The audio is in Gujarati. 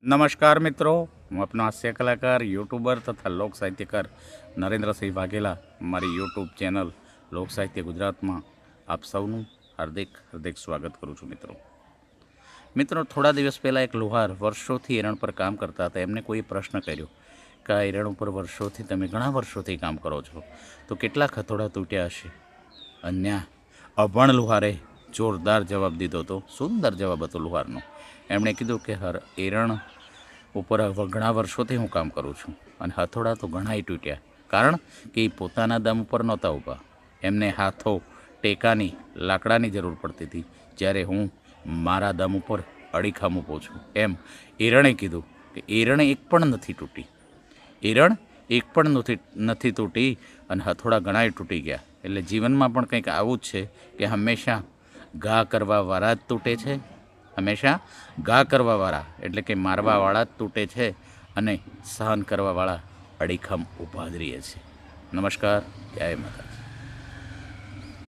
નમસ્કાર મિત્રો, હું આપનો હાસ્ય કલાકાર, યુટ્યુબર તથા લોક સાહિત્યકાર નરેન્દ્રસિંહ વાઘેલા મારી યુટ્યુબ ચેનલ લોક સાહિત્ય ગુજરાતમાં આપ સૌનું હાર્દિક સ્વાગત કરું છું. મિત્રો થોડા દિવસ પહેલાં એક લુહાર વર્ષોથી એરણ પર કામ કરતા હતા. એમને કોઈ પ્રશ્ન કર્યો કે આ એરણ ઉપર વર્ષોથી તમે ઘણા વર્ષોથી કામ કરો છો તો કેટલાક હથોડા તૂટ્યા હશે. અન્ય અભણ લુહારે જોરદાર જવાબ દીધો હતો. સુંદર જવાબ હતો લુહારનો. એમણે કીધું કે એરણ ઉપર ઘણા વર્ષોથી હું કામ કરું છું અને હથોડા તો ઘણાય તૂટ્યા, કારણ કે એ પોતાના દમ ઉપર નહોતા ઊભા. એમને હાથો ટેકાની લાકડાની જરૂર પડતી હતી, જ્યારે હું મારા દમ ઉપર અડીખમ ઊભો છું. એમ એરણે કીધું કે એરણ એક પણ નથી તૂટી, એરણ એક પણ નથી તૂટી અને હથોડા ઘણાય તૂટી ગયા. એટલે જીવનમાં પણ કંઈક આવું જ છે કે હંમેશા ઘા કરવાવાળા જ તૂટે છે, હંમેશા ઘા કરવાવાળા એટલે કે મારવાવાળા જ તૂટે છે અને સહન કરવાવાળા અડીખમ ઊભા જ રહે છે. નમસ્કાર, જય માતા.